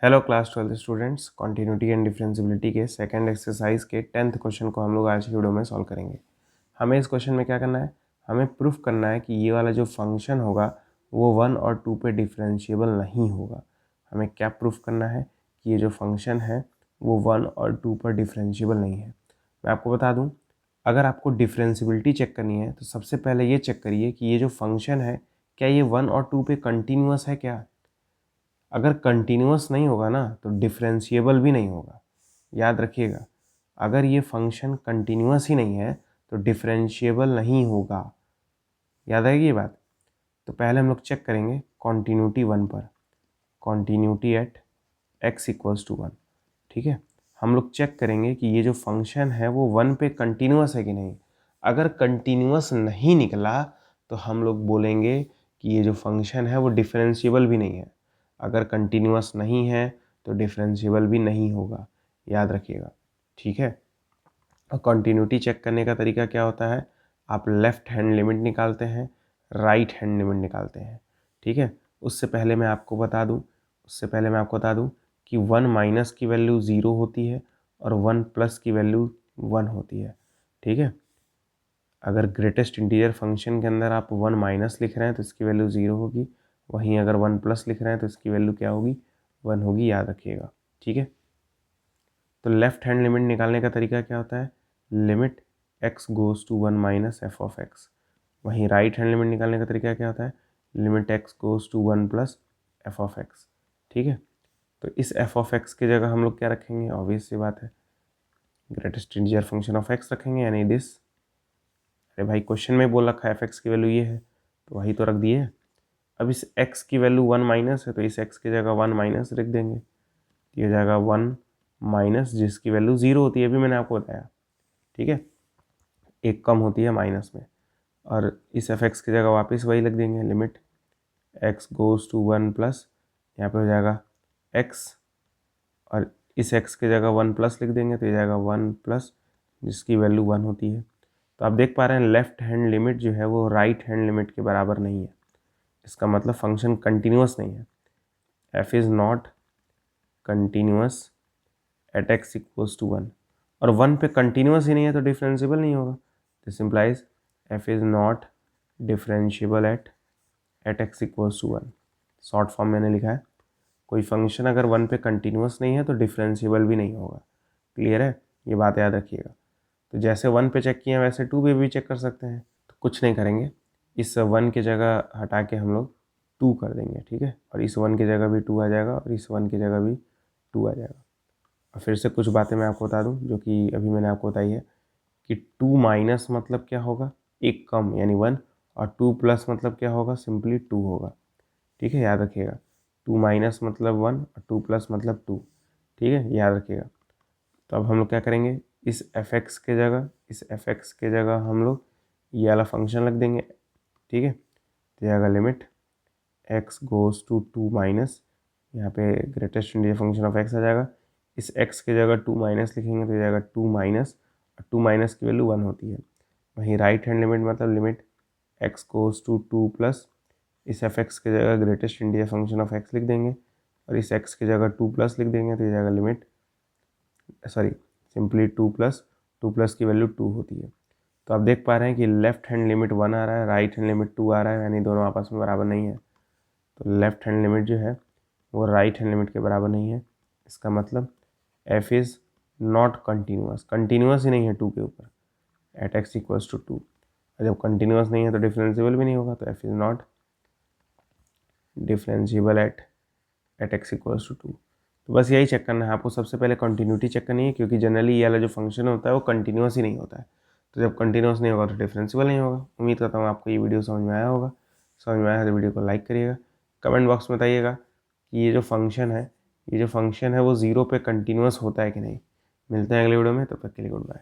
Hello class 12 students, continuity and differentiability के second exercise के 10th question को हम लोग आज की वीडियो में सॉल्व करेंगे। हमें इस क्वेश्चन में क्या करना है, हमें प्रूफ करना है कि ये वाला जो फंक्शन होगा वो 1 और 2 पे डिफरेंशिएबल नहीं होगा। हमें क्या प्रूफ करना है कि ये जो फंक्शन है वो 1 और 2 पर डिफरेंशिएबल नहीं है। मैं आपको बता दूँ, अगर आपको डिफरेंशियबिलिटी चेक करनी है तो सबसे पहले ये चेक करिए कि ये जो फंक्शन है क्या ये 1 और 2 पे कंटिन्यूअस है क्या। अगर कंटिन्यूअस नहीं होगा ना तो डिफरेंशिएबल भी नहीं होगा। याद रखिएगा, अगर ये फंक्शन कंटिन्यूअस ही नहीं है तो डिफरेंशिएबल नहीं होगा। याद आएगी ये बात। तो पहले हम लोग चेक करेंगे कॉन्टिन्यूटी 1 पर, continuity at x equals to 1। ठीक है, हम लोग चेक करेंगे कि ये जो फंक्शन है वो 1 पे कंटिन्यूअस है कि नहीं। अगर कंटिन्यूअस नहीं निकला तो हम लोग बोलेंगे कि ये जो फंक्शन है वो डिफरेंशिएबल भी नहीं है। अगर कंटिन्यूअस नहीं है तो डिफरेंशिएबल भी नहीं होगा। याद रखिएगा, ठीक है। और कंटिन्यूटी चेक करने का तरीका क्या होता है, आप लेफ़्ट हैंड लिमिट निकालते हैं, राइट हैंड लिमिट निकालते हैं। ठीक है, उससे पहले मैं आपको बता दूं कि 1 माइनस की वैल्यू 0 होती है और 1 प्लस की वैल्यू 1 होती है। ठीक है, अगर ग्रेटेस्ट इंटीजर फंक्शन के अंदर आप 1 माइनस लिख रहे हैं तो इसकी वैल्यू 0 होगी, वहीं अगर 1 प्लस लिख रहे हैं तो इसकी वैल्यू क्या होगी, 1 होगी। याद रखिएगा, ठीक है। तो लेफ्ट हैंड लिमिट निकालने का तरीका क्या होता है, limit x goes to 1 minus f of x. वहीं राइट हैंड लिमिट निकालने का तरीका क्या होता है, limit x goes to 1 plus f of x. ठीक है, तो इस एफ ऑफ एक्स की जगह हम लोग क्या रखेंगे, ऑब्वियस सी बात है, greatest integer function of x रखेंगे, यानी दिस। अरे भाई, क्वेश्चन में बोल रखा है एफ एक्स की वैल्यू ये है तो वही तो रख दिए। अब इस x की वैल्यू 1 माइनस है तो इस x की जगह 1 माइनस रख देंगे, ये हो जाएगा 1 माइनस जिसकी वैल्यू 0 होती है, अभी मैंने आपको बताया। ठीक है, एक कम होती है माइनस में, और इस एफ एक्स की जगह वापस वही लग देंगे, limit x goes to 1 plus, यहाँ पे हो जाएगा x, और इस x की जगह 1 प्लस लिख देंगे तो ये जाएगा 1 प्लस जिसकी वैल्यू 1 होती है। तो आप देख पा रहे हैं लेफ्ट हैंड लिमिट जो है वो राइट हैंड लिमिट के बराबर नहीं है। इसका मतलब फंक्शन कंटिन्यूअस नहीं है। f is not continuous at x equals to 1, और 1 पे कंटिन्यूअस ही नहीं है तो डिफरेंशिएबल नहीं होगा। This implies f is not differentiable at x equals to 1। Short form मैंने लिखा है, कोई फंक्शन अगर 1 पे कंटिन्यूअस नहीं है तो डिफरेंशिएबल भी नहीं होगा। क्लियर है, ये बात याद रखिएगा। तो जैसे 1 पे चेक किए वैसे 2 पे भी चेक कर सकते हैं। तो कुछ नहीं करेंगे, इस 1 की जगह हटा के हम लोग 2 कर देंगे। ठीक है, और इस 1 की जगह भी 2 आ जाएगा और इस 1 की जगह भी 2 आ जाएगा। और फिर से कुछ बातें मैं आपको बता दूं जो कि अभी मैंने आपको बताई है कि 2 माइनस मतलब क्या होगा, एक कम यानी 1, और 2 प्लस मतलब क्या होगा, सिंपली 2 होगा। ठीक है, याद रखिएगा, 2 माइनस मतलब 1 और 2 प्लस मतलब 2। ठीक है, याद रखिएगा। तो अब हम लोग क्या करेंगे, इस एफ एक्स के जगह हम लोग ये वाला फंक्शन रख देंगे। ठीक है, तो जाएगा limit x goes to 2 minus, यहाँ पे greatest integer function of x आ जाएगा। इस x की जगह 2 माइनस लिखेंगे तो जाएगा 2 माइनस, और 2 माइनस की वैल्यू 1 होती है। वहीं राइट हैंड लिमिट मतलब limit x goes to 2 plus, इस एफ एक्स की जगह greatest integer function of x लिख देंगे, और इस x की जगह 2 प्लस लिख देंगे तो ये जाएगा लिमिट, सॉरी, सिंपली 2 प्लस की वैल्यू 2 होती है। तो आप देख पा रहे हैं कि लेफ्ट हैंड लिमिट 1 आ रहा है, राइट हैंड लिमिट 2 आ रहा है, यानी दोनों आपस में बराबर नहीं है। तो लेफ्ट हैंड लिमिट जो है वो राइट हैंड लिमिट के बराबर नहीं है। इसका मतलब f इज़ नॉट कंटिन्यूअस ही नहीं है 2 के ऊपर, एट x इक्वल्स टू 2। और जब कंटिन्यूअस नहीं है तो डिफरेंशिएबल भी नहीं होगा, तो f is not differentiable at x equals to 2। तो बस यही चेक करना है आपको। सबसे पहले कंटिन्यूटी चेक करनी है, क्योंकि जनरली ये वाला जो फंक्शन होता है वो कंटिन्यूअस ही नहीं होता है। तो जब कंटिन्यूअस नहीं होगा तो डिफरेंशिएबल नहीं होगा। उम्मीद करता हूँ आपको ये वीडियो समझ में आया होगा। समझ में आया है तो वीडियो को लाइक करिएगा, कमेंट बॉक्स में बताइएगा कि ये जो फंक्शन है वो 0 पे कंटिन्यूअस होता है कि नहीं। मिलते हैं अगले वीडियो में, तब तक के लिए गुड बाय।